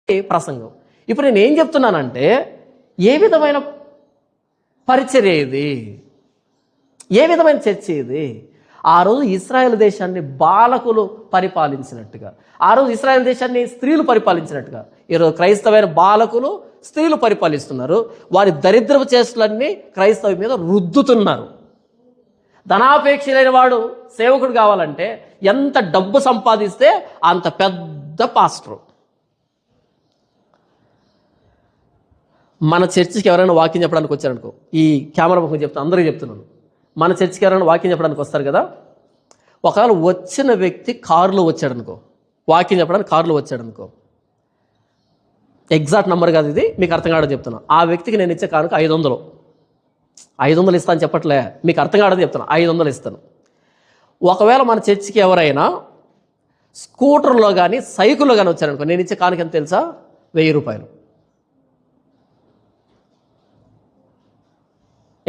ప్రసంగం. ఇప్పుడు నేను ఏం చెప్తున్నానంటే, ఏ విధమైన పరిచర్య ఇది, ఏ విధమైన చర్చ ఇది? ఆ రోజు ఇశ్రాయేలు దేశాన్ని బాలకులు పరిపాలించినట్టుగా, ఆ రోజు ఇశ్రాయేలు దేశాన్ని స్త్రీలు పరిపాలించినట్టుగా, ఈరోజు క్రైస్తవైన బాలకులు స్త్రీలు పరిపాలిస్తున్నారు. వారి దరిద్రపు చేష్టలన్నీ క్రైస్తవ మీద రుద్దుతున్నారు. ధనాపేక్షలైన వాడు సేవకుడు కావాలంటే ఎంత డబ్బు సంపాదిస్తే అంత పెద్ద పాస్టరు. మన చర్చికి ఎవరైనా వాక్యం చెప్పడానికి వచ్చారనుకో, ఈ కెమెరా ముఖం చెప్తాను, అందరికీ చెప్తున్నాను, మన చర్చికి ఎవరైనా వాక్యం చెప్పడానికి వస్తారు కదా, ఒకవేళ వచ్చిన వ్యక్తి కారులో వచ్చాడనుకో, వాక్యం చెప్పడానికి కారులో వచ్చాడనుకో, ఎగ్జాక్ట్ నెంబర్ కాదు ఇది, మీకు అర్థం కావడం చెప్తున్నాను. ఆ వ్యక్తికి నేను ఇచ్చే కానుక 500 ఇస్తాను చెప్పట్లే, మీకు అర్థం కావడం చెప్తాను, 500 ఇస్తాను. ఒకవేళ మన చర్చికి ఎవరైనా స్కూటర్లో కానీ సైకిల్లో కానీ వచ్చారనుకో, నేను ఇచ్చే కానుక ఎంత తెలుసా? 1000 రూపాయలు.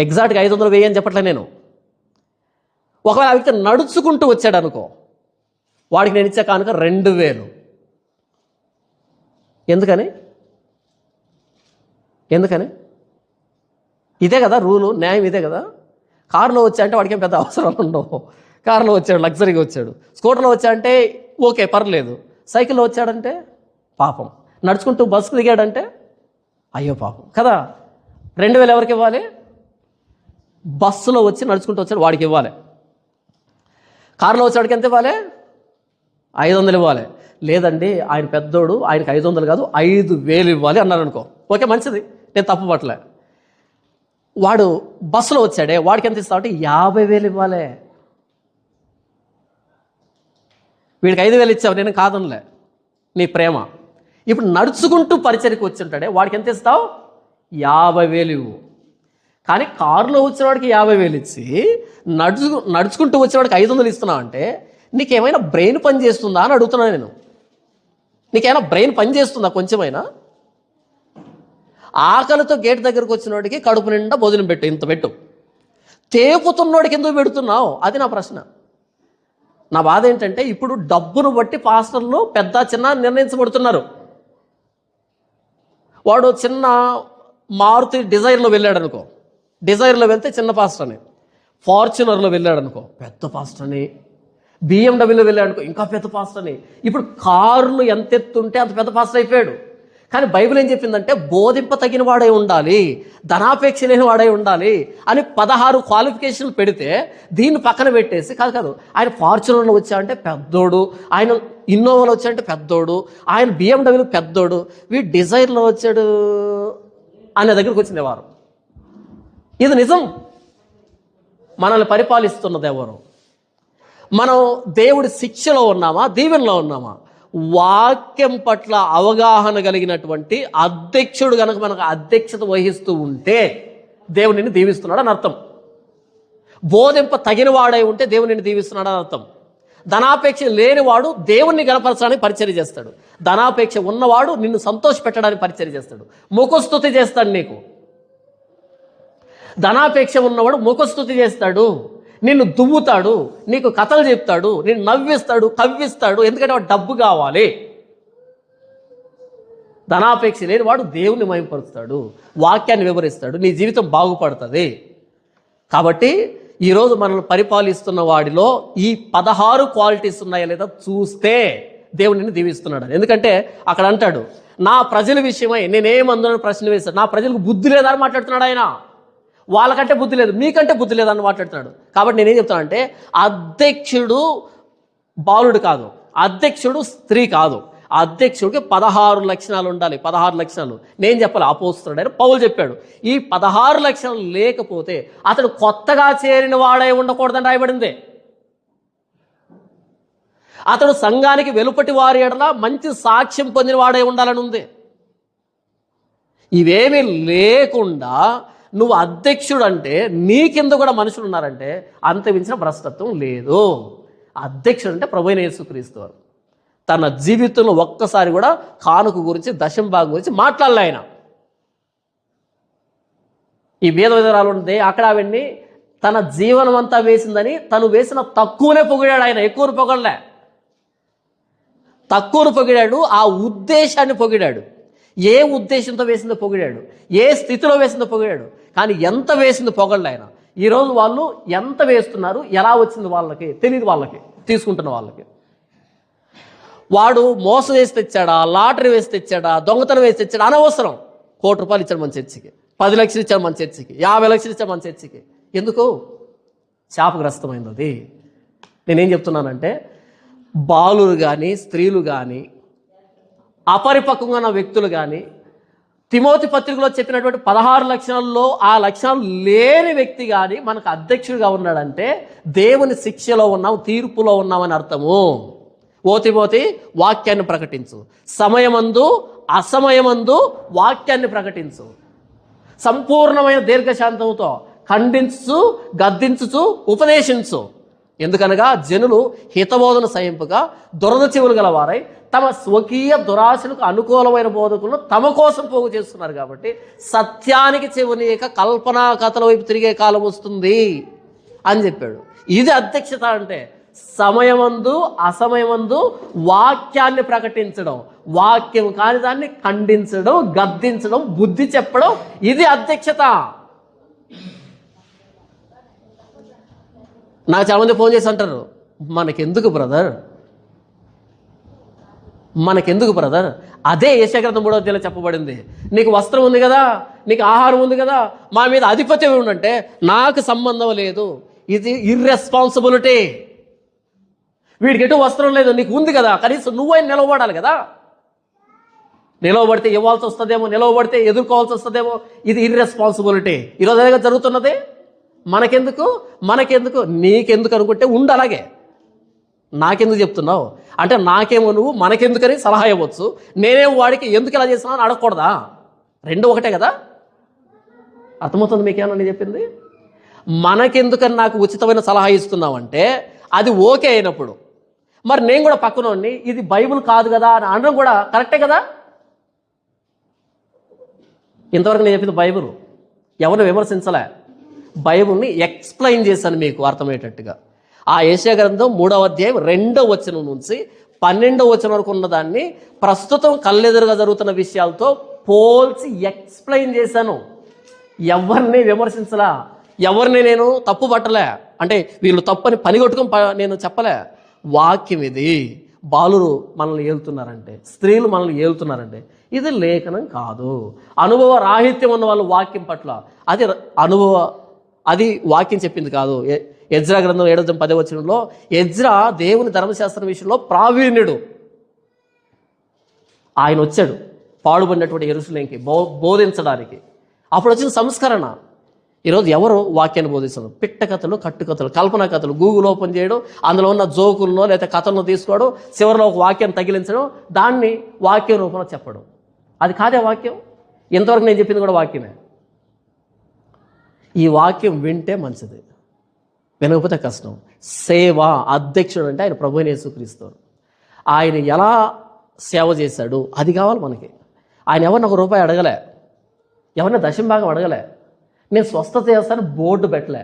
ఎగ్జాక్ట్గా 500 1000 అని చెప్పట్లే నేను. ఒకవేళ ఆ వ్యక్తి నడుచుకుంటూ వచ్చాడు అనుకో, వాడికి నేను ఇచ్చే కానుక 2000. ఎందుకని ఇదే కదా రూలు, న్యాయం ఇదే కదా. కారులో వచ్చా అంటే వాడికి ఏం పెద్ద అవసరాలు ఉండవు. కారులో వచ్చాడు, లగ్జరీగా వచ్చాడు. స్కూటర్లో వచ్చా అంటే ఓకే పర్లేదు. సైకిల్లో వచ్చాడంటే పాపం. నడుచుకుంటూ బస్సుకు దిగాడంటే అయ్యో పాపం కదా. 2000 ఎవరికి ఇవ్వాలి? బస్సులో వచ్చి నడుచుకుంటూ వచ్చాడు వాడికి ఇవ్వాలి. కారులో వచ్చేవాడికి ఎంత ఇవ్వాలి? 500 ఇవ్వాలి. లేదండి ఆయన పెద్దోడు, ఆయనకి 500 కాదు 5000 ఇవ్వాలి అన్నారు అనుకో, ఓకే మంచిది, నేను తప్పు పట్టలే. వాడు బస్సులో వచ్చాడే, వాడికి ఎంత ఇస్తావు అంటే 50,000 ఇవ్వాలి. వీడికి 5,000 ఇచ్చావు, నేను కాదనలే, నీ ప్రేమ. ఇప్పుడు నడుచుకుంటూ పరిచర్యకు వచ్చి ఉంటాడే, వాడికి ఎంత ఇస్తావు? 50,000 ఇవ్వు. కానీ కారులో వచ్చినవాడికి 50,000 ఇచ్చి నడుచుకుంటూ వచ్చేవాడికి 500 ఇస్తున్నావు అంటే నీకేమైనా బ్రెయిన్ పని చేస్తుందా అని అడుగుతున్నాను నేను. నీకేమైనా బ్రెయిన్ పని చేస్తుందా కొంచెమైనా? ఆకలితో గేట్ దగ్గరకు వచ్చినోడికి కడుపు నిండా భోజనం పెట్టు, ఇంత పెట్టు. తేపుతున్నోడికి ఎందుకు పెడుతున్నావు? అది నా ప్రశ్న. నా బాధ ఏంటంటే ఇప్పుడు డబ్బును బట్టి పాస్టర్లు పెద్ద చిన్న నిర్ణయించబడుతున్నారు. వాడు చిన్న మారుతి డిజైర్లో వెళ్ళాడు అనుకో, డిజైర్లో వెళ్తే చిన్న పాస్టర్ అని. ఫార్చునర్లో వెళ్ళాడు అనుకో పెద్ద పాస్టర్ అని. బిఎండబ్ల్యూలో వెళ్ళాడు అనుకో ఇంకా పెద్ద పాస్టర్ అని. ఇప్పుడు కారును ఎంత ఎత్తుంటే అంత పెద్ద పాస్టర్ అయిపోయాడు. కానీ బైబిల్ ఏం చెప్పిందంటే బోధింప తగిన వాడై ఉండాలి, ధనాపేక్ష లేని వాడై ఉండాలి అని 16 క్వాలిఫికేషన్లు పెడితే దీన్ని పక్కన పెట్టేసి కాదు ఆయన ఫార్చునర్లో వచ్చా అంటే పెద్దోడు, ఆయన ఇన్నోవాలో వచ్చా అంటే పెద్దోడు, ఆయన బిఎండబ్ల్యూ పెద్దోడు, వీడు డిజైర్లో వచ్చాడు అనే దగ్గరికి వచ్చింది వారు. ఇది నిజం. మనల్ని పరిపాలిస్తున్నది ఎవరు? మనం దేవుడి శిక్షలో ఉన్నామా, దీవెనలో ఉన్నామా? వాక్యం పట్ల అవగాహన కలిగినటువంటి అధ్యక్షుడు కనుక మనకు అధ్యక్షత వహిస్తూ ఉంటే దేవుడు నిన్ను దీవిస్తున్నాడు అని అర్థం. బోధింప తగిన వాడై ఉంటే దేవుడు నిన్ను దీవిస్తున్నాడు అని అర్థం. ధనాపేక్ష లేనివాడు దేవుణ్ణి గణపరచడానికి పరిచర్య చేస్తాడు. ధనాపేక్ష ఉన్నవాడు నిన్ను సంతోష పెట్టడానికి పరిచర్య చేస్తాడు, ముఖస్తుతి చేస్తాడు నీకు. ధనాపేక్ష ఉన్నవాడు ముఖస్తుతి చేస్తాడు, నిన్ను దువ్వుతాడు, నీకు కథలు చెప్తాడు, నిన్ను నవ్విస్తాడు, కవ్విస్తాడు. ఎందుకంటే వాడు డబ్బు కావాలి. ధనాపేక్ష లేని వాడు దేవుణ్ణి మహిమపరుస్తాడు, వాక్యాన్ని వివరిస్తాడు, నీ జీవితం బాగుపడుతుంది. కాబట్టి ఈరోజు మనల్ని పరిపాలిస్తున్న వాడిలో ఈ 16 క్వాలిటీస్ ఉన్నాయా లేదా చూస్తే దేవుడు నిన్ను దీవిస్తున్నాడు. ఎందుకంటే అక్కడ అంటాడు నా ప్రజల విషయమై నేనేమందునని ప్రశ్న వేస్తాడు. నా ప్రజలకు బుద్ధి లేదా అని మాట్లాడుతున్నాడు ఆయన. వాళ్ళకంటే బుద్ధి లేదు, మీకంటే బుద్ధి లేదని మాట్లాడుతున్నాడు. కాబట్టి నేనేం చెప్తానంటే అధ్యక్షుడు బాలుడు కాదు, అధ్యక్షుడు స్త్రీ కాదు. అధ్యక్షుడికి 16 లక్షణాలు ఉండాలి. 16 లక్షణాలు నేను చెప్పాలి, అపోస్తలుడు అని పౌలు చెప్పాడు. ఈ 16 లక్షణాలు లేకపోతే అతడు కొత్తగా చేరిన వాడై ఉండకూడదని రాయబడింది. అతడు సంఘానికి వెలుపటి వారి ఎడల మంచి సాక్ష్యం పొందిన వాడై ఉండాలని ఉంది. ఇవేమీ లేకుండా నువ్వు అధ్యక్షుడు అంటే నీ కింద కూడా మనుషులు ఉన్నారంటే అంత మించిన భ్రష్టత్వం లేదు. అధ్యక్షుడు అంటే ప్రభువైన యేసుక్రీస్తు వారు తన జీవితంలో ఒక్కసారి కూడా కానుక గురించి, దశంభాగం గురించి మాట్లాడలే ఆయన. ఈ వేద విధానాలు ఉంది అక్కడ అవన్నీ తన జీవనం అంతా వేసిందని తను వేసిన తక్కువనే పొగిడాడు ఆయన, ఎక్కువను పొగడలే. తక్కువను పొగిడాడు, ఆ ఉద్దేశాన్ని పొగిడాడు. ఏ ఉద్దేశంతో వేసిందో పొగిడాడు, ఏ స్థితిలో వేసిందో పొగిడాడు. కానీ ఎంత వేసింది పొగళ్ళు ఆయన. ఈరోజు వాళ్ళు ఎంత వేస్తున్నారు, ఎలా వచ్చింది వాళ్ళకి తెలియదు. వాళ్ళకి తీసుకుంటున్న వాళ్ళకి వాడు మోసం వేసి తెచ్చాడా, లాటరీ వేసి తెచ్చాడా, దొంగతనం వేసి తెచ్చాడా అనవసరం. ₹1,00,00,000 ఇచ్చాడు మన చర్చికి, 10 లక్షలు ఇచ్చాడు మన చర్చికి, 50 లక్షలు ఇచ్చాడు మన చర్చికి. ఎందుకు? శాపగ్రస్తమైంది అది. నేనేం చెప్తున్నానంటే, బాలురు కానీ, స్త్రీలు కానీ, అపరిపక్వంగా ఉన్న వ్యక్తులు కానీ, తిమోతి పత్రికలో చెప్పినటువంటి 16 లక్షణాల్లో ఆ లక్షణాలు లేని వ్యక్తి కానీ మనకు అధ్యక్షుడిగా ఉన్నాడంటే దేవుని శిక్షలో ఉన్నాం, తీర్పులో ఉన్నామని అర్థము. ఓ తిమోతి, వాక్యాన్ని ప్రకటించు, సమయమందు అసమయమందు వాక్యాన్ని ప్రకటించు, సంపూర్ణమైన దీర్ఘశాంతంతో ఖండించు, గద్దించుచు, ఉపదేశించు. ఎందుకనగా జనులు హితబోధన సహింపుగా దురద చెవులు గలవారై తమ స్వకీయ దురాశలకు అనుకూలమైన బోధకులను తమ కోసం పోగు చేస్తున్నారు. కాబట్టి సత్యానికి చెవునీయక కల్పనా కథల వైపు తిరిగే కాలం వస్తుంది అని చెప్పాడు. ఇది అధ్యక్షత అంటే సమయమందు అసమయమందు వాక్యాన్ని ప్రకటించడం, వాక్యం కాని దాన్ని ఖండించడం, గద్దించడం, బుద్ధి చెప్పడం, ఇది అధ్యక్షత. నాకు చాలామంది ఫోన్ చేసి అంటారు, మనకెందుకు బ్రదర్, మనకెందుకు బ్రదర్, అదే యెషయా గ్రంథం 3వ అధ్యాయంలో చెప్పబడింది. నీకు వస్త్రం ఉంది కదా, నీకు ఆహారం ఉంది కదా, మా మీద అధిపత్యం ఉండంటే నాకు సంబంధం లేదు. ఇది ఇర్రెస్పాన్సిబిలిటీ. వీడికి ఎటు వస్త్రం లేదు, నీకు ఉంది కదా, కనీసం నువ్వైనా నిలవబడాలి కదా. నిలవబడితే ఇవ్వాల్సి వస్తుందేమో, నిలవబడితే ఎదుర్కోవాల్సి వస్తుందేమో. ఇది ఇర్రెస్పాన్సిబిలిటీ. ఈరోజు అదే జరుగుతున్నది. మనకెందుకు నీకెందుకు అనుకుంటే ఉండు అలాగే. నాకెందుకు చెప్తున్నావు అంటే నాకేమో నువ్వు మనకెందుకని సలహా ఇవ్వచ్చు, నేనేమో వాడికి ఎందుకు ఇలా చేసినా అని అడగకూడదా? రెండు ఒకటే కదా. అర్థమవుతుంది మీకేమన్నా నేను చెప్పింది? మనకెందుకని నాకు ఉచితమైన సలహా ఇస్తున్నావంటే అది ఓకే అయినప్పుడు, మరి నేను కూడా పక్కనోడిని ఇది బైబుల్ కాదు కదా అని అనడం కూడా కరెక్టే కదా. ఇంతవరకు నేను చెప్పింది బైబుల్, ఎవరిని విమర్శించలే, బైబుల్ని ఎక్స్ప్లెయిన్ చేశాను మీకు అర్థమయ్యేటట్టుగా. ఆ యెషయా గ్రంథం 3వ అధ్యాయం 2వ వచనం నుంచి 12వ వచనం వరకు ఉన్నదాన్ని ప్రస్తుతం కళ్ళెదురుగా జరుగుతున్న విషయాలతో పోల్చి ఎక్స్ప్లెయిన్ చేశాను. ఎవరిని విమర్శించలా, ఎవరిని నేను తప్పు పట్టలే, అంటే వీళ్ళు తప్పని పనిగొట్టుకుని నేను చెప్పలే. వాక్యం ఇది. బాలురు మనల్ని ఏలుతున్నారంటే, స్త్రీలు మనల్ని ఏలుతున్నారంటే ఇది లేఖనం కాదు. అనుభవ రాహిత్యం ఉన్న వాళ్ళు వాక్యం పట్ల అది వాక్యం చెప్పింది కాదు. ఎజ్రా గ్రంథం 7:10 వచనంలో ఎజ్రా దేవుని ధర్మశాస్త్రం విషయంలో ప్రావీణ్యుడు. ఆయన వచ్చాడు పాడుబడినటువంటి యెరూషలేముకి బోధించడానికి. అప్పుడు వచ్చిన సంస్కరణ. ఈరోజు ఎవరు వాక్యాన్ని బోధిస్తారు? పిట్ట కథలు, కట్టుకథలు, కల్పన కథలు, గూగుల్ ఓపెన్ చేయడం, అందులో ఉన్న జోకులను లేదా కథలను తీసుకోవడం, చివరిలో ఒక వాక్యాన్ని తగిలించడం, దాన్ని వాక్యం రూపంలో చెప్పడం. అది కాదే వాక్యం. ఇంతవరకు నేను చెప్పింది కూడా వాక్యమే. ఈ వాక్యం వింటే మంచిది, వినకపోతే కష్టం. సేవ, అధ్యక్షుడు అంటే ఆయన ప్రభువైన యేసుక్రీస్తు. ఆయన ఎలా సేవ చేశాడు అది కావాలి మనకి. ఆయన ఎవరిని ₹1 అడగలే, ఎవరిని దశంభాగం అడగలే. నేను స్వస్థత చేస్తాను బోర్డు పెట్టలే,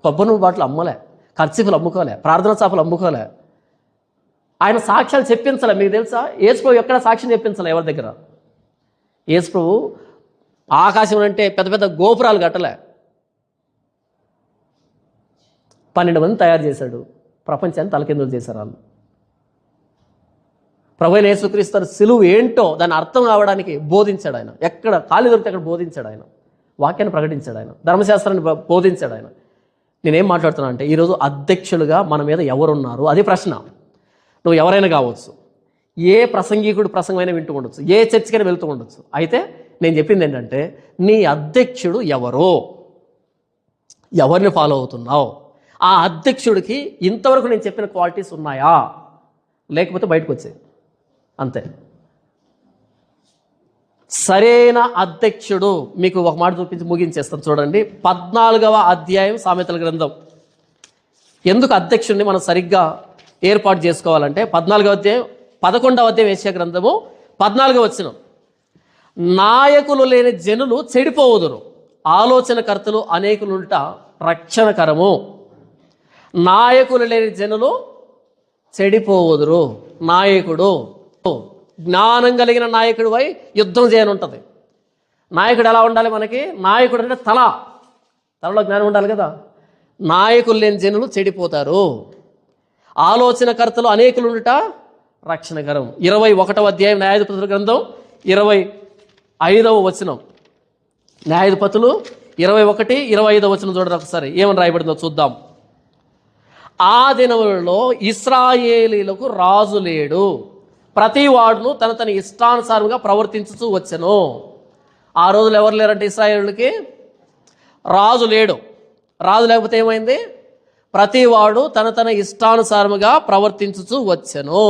కొబ్బరి నూనె బాటలు అమ్మలే, ఖర్చీఫులు అమ్ముకోలే, ప్రార్థనా చాపలు అమ్ముకోలే. ఆయన సాక్ష్యాలు చెప్పించలే. మీకు తెలుసా, యేసుప్రభు ఎక్కడ సాక్ష్యం చెప్పించలే ఎవరి దగ్గర. యేసుప్రభు ఆకాశం అంటే పెద్ద పెద్ద గోపురాలు కట్టలే, 12 మంది తయారు చేశాడు, ప్రపంచాన్ని తలకిందులు చేశారు వాళ్ళు. ప్రభువైన యేసుక్రీస్తు సిలువ ఏంటో దాని అర్థం కావడానికి బోధించాడు ఆయన. ఎక్కడ ఖాళీ దొరికితే అక్కడ బోధించాడు ఆయన. వాక్యాన్ని ప్రకటించాడు ఆయన, ధర్మశాస్త్రాన్ని బోధించాడు ఆయన. నేనేం మాట్లాడుతున్నా అంటే ఈరోజు అధ్యక్షులుగా మన మీద ఎవరున్నారు అది ప్రశ్న. నువ్వు ఎవరైనా కావచ్చు, ఏ ప్రసంగికుడు ప్రసంగమైనా వింటూ ఉండొచ్చు, ఏ చర్చికైనా వెళ్తూ ఉండొచ్చు. అయితే నేను చెప్పింది ఏంటంటే నీ అధ్యక్షుడు ఎవరో, ఎవరిని ఫాలో అవుతున్నావు, ఆ అధ్యక్షుడికి ఇంతవరకు నేను చెప్పిన క్వాలిటీస్ ఉన్నాయా, లేకపోతే బయటకు వచ్చాయి అంతే. సరైన అధ్యక్షుడు మీకు ఒక మాట చూపించి ముగించేస్తాం. చూడండి 14వ అధ్యాయం సామెతల గ్రంథం. ఎందుకు అధ్యక్షుడిని మనం సరిగ్గా ఏర్పాటు చేసుకోవాలంటే 14వ అధ్యాయం 11వ అధ్యాయం యెషయా గ్రంథము 14వ వచనం. నాయకులు లేని జనులు చెడిపోవుదురు, ఆలోచనకర్తలు అనేకులుంట రక్షణకరము. నాయకులు లేని జనులు చెడిపోవుదురు. నాయకుడు జ్ఞానం కలిగిన నాయకుడు వై యుద్ధం చేయనుంటుంది. నాయకుడు ఎలా ఉండాలి మనకి? నాయకుడు అంటే తలలో జ్ఞానం ఉండాలి కదా. నాయకులు లేని జనులు చెడిపోతారు. ఆలోచనకర్తలు అనేకులు ఉండుట రక్షణకరం. 21వ అధ్యాయం న్యాయాధిపతుల గ్రంథం 25వ వచనం. న్యాయాధిపతులు 21, 25వ వచనం చూడండి ఒకసారి. ఏమని రాయబడిందో చూద్దాం. ఆ దినములలో ఇశ్రాయేలీలకు రాజు లేడు, ప్రతి వాడును తన ఇష్టానుసారంగా ప్రవర్తించుతూ వచ్చెను. ఆ రోజులు ఎవరు లేరంటే ఇశ్రాయేలుకి రాజు లేడు. రాజు లేకపోతే ఏమైంది? ప్రతివాడు తన ఇష్టానుసారముగా ప్రవర్తించుతూ వచ్చెను.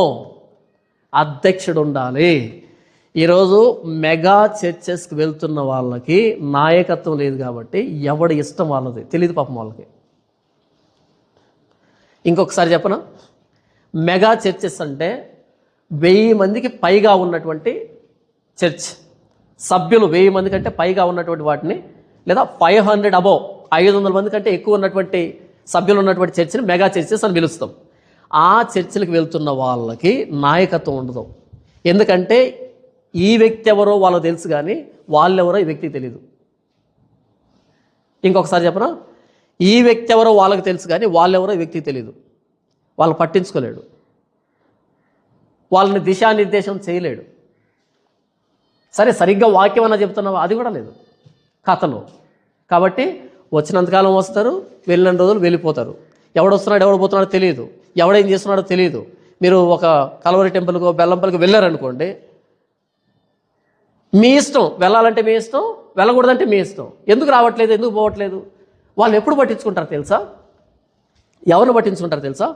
అధ్యక్షుడు ఉండాలి. ఈరోజు మెగా చర్చెస్కి వెళ్తున్న వాళ్ళకి నాయకత్వం లేదు కాబట్టి ఎవడి ఇష్టం వాళ్ళది, తెలియదు పాపం వాళ్ళకి. ఇంకొకసారి చెప్పనా, మెగా చర్చెస్ అంటే 1000 మందికి పైగా ఉన్నటువంటి చర్చ్, సభ్యులు 1000 మంది కంటే పైగా ఉన్నటువంటి వాటిని, లేదా 500 అబోవ్ 500 మంది కంటే ఎక్కువ ఉన్నటువంటి సభ్యులు ఉన్నటువంటి చర్చిని మెగా చర్చెస్ అని పిలుస్తాం. ఆ చర్చిలకు వెళ్తున్న వాళ్ళకి నాయకత్వం ఉండదు. ఎందుకంటే ఈ వ్యక్తి ఎవరో వాళ్ళకు తెలుసు కానీ వాళ్ళెవరో ఈ వ్యక్తికి తెలియదు. ఇంకొకసారి చెప్పనా, ఈ వ్యక్తి ఎవరో వాళ్ళకి తెలుసు కానీ వాళ్ళెవరో ఈ వ్యక్తికి తెలియదు. వాళ్ళు పట్టించుకోలేడు, వాళ్ళని దిశానిర్దేశం చేయలేడు. సరే సరిగ్గా వాక్యం అన్నా చెప్తున్నావా, అది కూడా లేదు కథలో. కాబట్టి వచ్చినంతకాలం వస్తారు, వెళ్ళిన రోజులు వెళ్ళిపోతారు. ఎవడొస్తున్నాడు ఎవడు పోతున్నాడో తెలియదు, ఎవడేం చేస్తున్నాడో తెలియదు. మీరు ఒక కలవరి టెంపుల్కో బెల్లంపల్లికి వెళ్ళారనుకోండి, మీ ఇష్టం, వెళ్ళాలంటే మీ ఇష్టం, వెళ్ళకూడదంటే మీ ఇష్టం. ఎందుకు రావట్లేదు, ఎందుకు పోవట్లేదు? వాళ్ళు ఎప్పుడు పట్టించుకుంటారు తెలుసా? ఎవరిని పట్టించుకుంటారు తెలుసా?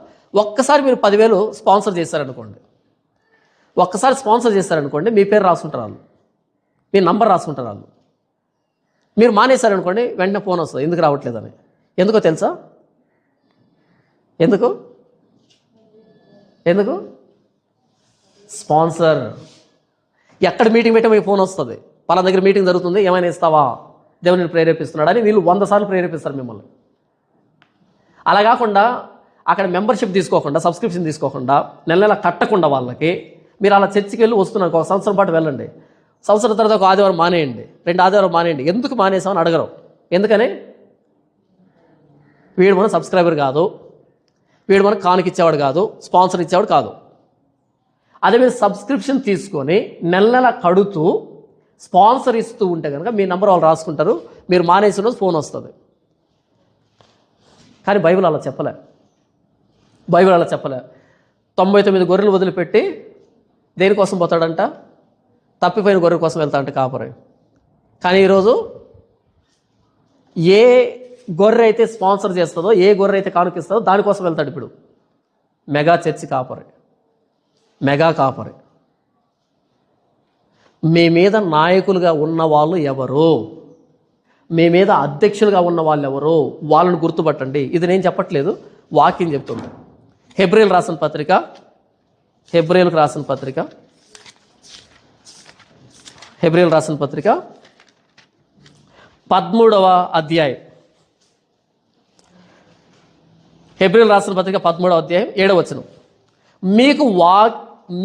ఒక్కసారి మీరు 10,000 స్పాన్సర్ చేశారనుకోండి, ఒక్కసారి స్పాన్సర్ చేశారనుకోండి, మీ పేరు రాసుకుంటారు వాళ్ళు, మీ నంబర్ రాసుకుంటారు వాళ్ళు. మీరు మానేశారనుకోండి, వెంటనే ఫోన్ వస్తుంది ఎందుకు రావట్లేదని. ఎందుకో తెలుసా? ఎందుకు స్పాన్సర్. ఎక్కడ మీటింగ్ పెట్టే మీకు ఫోన్ వస్తుంది, పలానా దగ్గర మీటింగ్ జరుగుతుంది, ఏమైనా ఇస్తావా, దేవుని ప్రేరేపిస్తున్నాడు అని వీళ్ళు 100 సార్లు ప్రేరేపిస్తారు మిమ్మల్ని. అలా కాకుండా అక్కడ మెంబర్షిప్ తీసుకోకుండా, సబ్స్క్రిప్షన్ తీసుకోకుండా, నెల కట్టకుండా వాళ్ళకి మీరు అలా చర్చికి వెళ్ళి వస్తున్నారు. ఒక సంవత్సరం పాటు వెళ్ళండి, సంవత్సరం తర్వాత ఒక ఆదివారం మానేయండి, 2 ఆదివారం మానేయండి. ఎందుకు మానేసామని అడగరు. ఎందుకని? వీడు మన సబ్స్క్రైబర్ కాదు, వీడు మనకు కానుక ఇచ్చేవాడు కాదు, స్పాన్సర్ ఇచ్చేవాడు కాదు. అదే మీరు సబ్స్క్రిప్షన్ తీసుకొని నెల కడుతూ స్పాన్సర్ ఇస్తూ ఉంటే కనుక మీ నెంబర్ వాళ్ళు రాసుకుంటారు, మీరు మానేసిన రోజు ఫోన్ వస్తుంది. కానీ బైబిల్ అలా చెప్పలే. 99 గొర్రెలు వదిలిపెట్టి దేనికోసం పోతాడంట? తప్పిపోయిన గొర్రెల కోసం వెళ్తాడంట కాపరి. కానీ ఈరోజు ఏ గొర్రె అయితే స్పాన్సర్ చేస్తుందో, ఏ గొర్రె అయితే కానుకిస్తుందో దానికోసం వెళ్తాడు. ఇప్పుడు మెగా చర్చి కాపరి, మెగా కాపరి. మీ మీద నాయకులుగా ఉన్న వాళ్ళు ఎవరు, మీ మీద అధ్యక్షులుగా ఉన్న వాళ్ళు ఎవరు, వాళ్ళని గుర్తుపట్టండి. ఇది నేను చెప్పట్లేదు, వాక్యం చెప్తుంది. హెబ్రీయులకు రాసిన పత్రిక 13వ అధ్యాయం, హెబ్రీయులకు రాసిన పత్రిక 13వ అధ్యాయం 7వ వచనం.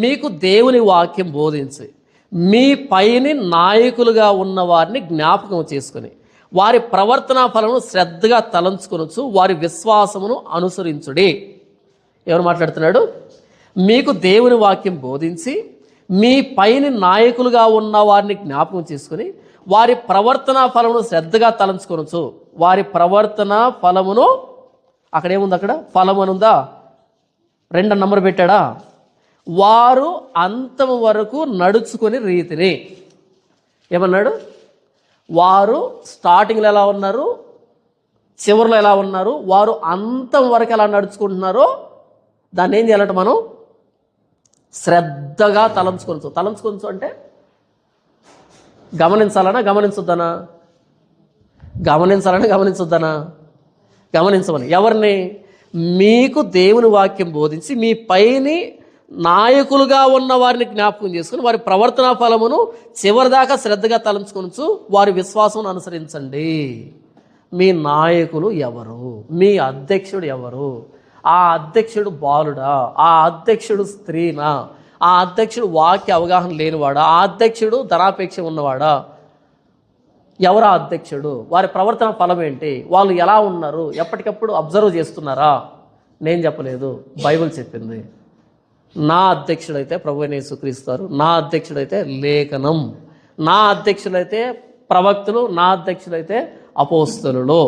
మీకు దేవుని వాక్యం బోధించి మీ పైని నాయకులుగా ఉన్న వారిని జ్ఞాపకం చేసుకుని వారి ప్రవర్తనా ఫలమును శ్రద్ధగా తలంచుకొనొచ్చు వారి విశ్వాసమును అనుసరించుడి. ఎవరు మాట్లాడుతున్నాడు? మీకు దేవుని వాక్యం బోధించి మీ పైని నాయకులుగా ఉన్న వారిని జ్ఞాపకం చేసుకుని వారి ప్రవర్తనా ఫలమును శ్రద్ధగా తలంచుకొనొచ్చు. వారి ప్రవర్తనా ఫలమును, అక్కడేముంది, అక్కడ ఫలమనుందా, 2 నంబర్ పెట్టాడా? వారు అంతం వరకు నడుచుకుని రీతిని. ఏమన్నాడు? వారు స్టార్టింగ్లో ఎలా ఉన్నారు, చివరిలో ఎలా ఉన్నారు, వారు అంతం వరకు ఎలా నడుచుకుంటున్నారో దాన్ని ఏం చేయాలంటే మనం శ్రద్ధగా తలంచుకోవచ్చు. అంటే గమనించాలనా గమనించొద్దనా? గమనించమని. ఎవరిని? మీకు దేవుని వాక్యం బోధించి మీ పైని నాయకులుగా ఉన్న వారిని జ్ఞాపకం చేసుకుని వారి ప్రవర్తనా ఫలమును చివరిదాకా శ్రద్ధగా తలంచుకొనొచ్చు వారి విశ్వాసం అనుసరించండి. మీ నాయకులు ఎవరు, మీ అధ్యక్షుడు ఎవరు, ఆ అధ్యక్షుడు బాలుడా, ఆ అధ్యక్షుడు స్త్రీనా, ఆ అధ్యక్షుడు వాక్య అవగాహన లేనివాడా, ఆ అధ్యక్షుడు ధనాపేక్ష ఉన్నవాడా? ఎవరా అధ్యక్షుడు? వారి ప్రవర్తన ఫలం ఏంటి? వాళ్ళు ఎలా ఉన్నారు? ఎప్పటికప్పుడు అబ్జర్వ్ చేస్తున్నారా? నేను చెప్పలేదు, బైబిల్ చెప్పింది. నా అధ్యక్షుడైతే ప్రభువైన యేసుక్రీస్తు, నా అధ్యక్షుడైతే లేఖనం, నా అధ్యక్షులైతే ప్రవక్తలు, నా అధ్యక్షులైతే అపోస్తలులు.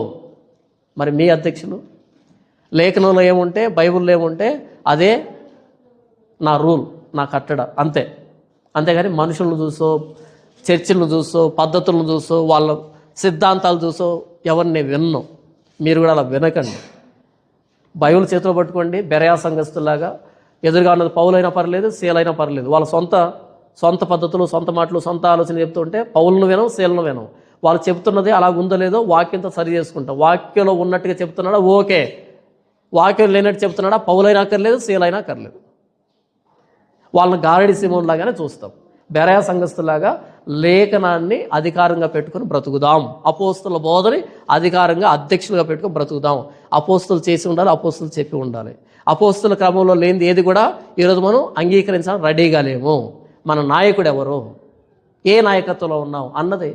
మరి మీ అధ్యక్షులు? లేఖనంలో ఏముంటే, బైబిల్లో ఏముంటే అదే నా రూల్, నా కట్టడ, అంతే. అంతేగాని మనుషులను చూసో, చర్చిలను చూసో, పద్ధతులను చూసో, వాళ్ళ సిద్ధాంతాలు చూసో ఎవరిని విన్ను. మీరు కూడా అలా వినకండి. బైబిల్ చేతిలో పట్టుకోండి. బెరయా సంఘస్థులాగా ఎదురుగా ఉన్నది పౌలైనా పర్లేదు, శీలైనా పర్లేదు. వాళ్ళ సొంత పద్ధతులు, సొంత మాటలు, సొంత ఆలోచన చెప్తుంటే పౌలను వినం, శీలను వినం. వాళ్ళు చెప్తున్నది అలా ఉందో లేదో వాక్యంతో సరి చేసుకుంటాం. వాక్యంలో ఉన్నట్టుగా చెప్తున్నాడా ఓకే, వాక్యం లేనట్టు చెప్తున్నాడా పౌలైనా అక్కర్లేదు, శీలైనా అక్కర్లేదు. వాళ్ళని గారడి సిమోన్ లాగానే చూస్తాం. బెరయా సంఘస్థులాగా లేఖనాన్ని అధికారంగా పెట్టుకుని బ్రతుకుదాం. అపోస్తుల బోధని అధికారంగా అధ్యక్షులుగా పెట్టుకుని బ్రతుకుదాం. అపోస్తులు చేసి ఉండాలి, అపోస్తులు చెప్పి ఉండాలి. అపోస్తుల క్రమంలో లేనిది ఏది కూడా ఈరోజు మనం అంగీకరించడం రెడీగా లేము. మన నాయకుడు ఎవరు, ఏ నాయకత్వంలో ఉన్నాం అన్నది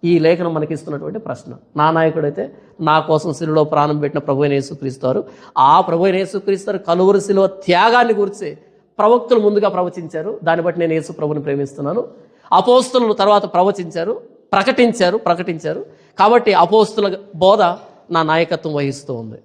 ఈ లేఖనం మనకి ఇస్తున్నటువంటి ప్రశ్న. నా నాయకుడైతే నా కోసం శిలువలో ప్రాణం పెట్టిన ప్రభువైన యేసుక్రీస్తు, ఆ ప్రభువైన యేసుక్రీస్తు కలువరి శిలువ త్యాగాన్ని గురించి ప్రవక్తులు ముందుగా ప్రవచించారు. దాన్ని బట్టి నేను యేసు ప్రభుని ప్రేమిస్తున్నాను. అపోస్తులు తర్వాత ప్రవచించారు, ప్రకటించారు. కాబట్టి అపోస్తుల బోధ నా నాయకత్వం వహిస్తూ ఉంది.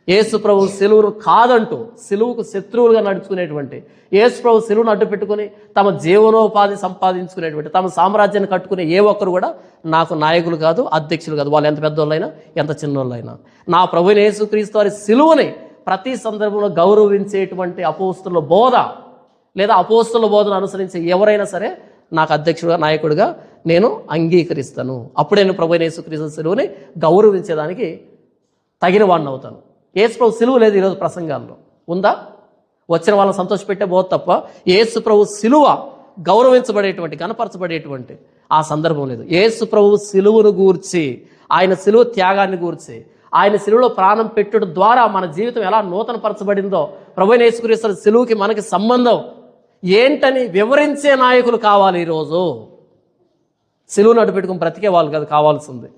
యేసు ప్రభు సిలువను కాదంటూ సిలువుకు శత్రువులుగా నడుచుకునేటువంటి, యేసు ప్రభు సిలువను అడ్డు పెట్టుకుని తమ జీవనోపాధి సంపాదించుకునేటువంటి, తమ సామ్రాజ్యాన్ని కట్టుకునే ఏ ఒక్కరు కూడా నాకు నాయకులు కాదు, అధ్యక్షులు కాదు. వాళ్ళు ఎంత పెద్దోళ్ళైనా, ఎంత చిన్నోళ్ళైనా. నా ప్రభువైన యేసుక్రీస్తు వారి సిలువని ప్రతి సందర్భంలో గౌరవించేటువంటి అపోస్తుల బోధ లేదా అపోస్తుల బోధను అనుసరించే ఎవరైనా సరే నాకు అధ్యక్షుడుగా, నాయకుడిగా నేను అంగీకరిస్తాను. అప్పుడే నేను ప్రభువైన యేసుక్రీస్తు సిలువని గౌరవించేదానికి తగిన వాడిని అవుతాను. యేసు ప్రభు సిలువ లేదు ఈరోజు ప్రసంగాల్లో, ఉందా? వచ్చిన వాళ్ళని సంతోషపెట్టే బోధ తప్ప యేసు ప్రభు సిలువ గౌరవించబడేటువంటి, గణపరచబడేటువంటి ఆ సందర్భం లేదు. యేసు ప్రభు సిలువను గూర్చి, ఆయన సిలువ త్యాగాన్ని గూర్చి, ఆయన సిలువలో ప్రాణం పెట్టడం ద్వారా మన జీవితం ఎలా నూతనపరచబడిందో, ప్రభువైన యేసుక్రీస్తు సిలువకి మనకి సంబంధం ఏంటని వివరించే నాయకులు కావాలి. ఈరోజు సిలువను అడ్డు పెట్టుకుని బ్రతికే వాళ్ళు కాదు కావాల్సింది.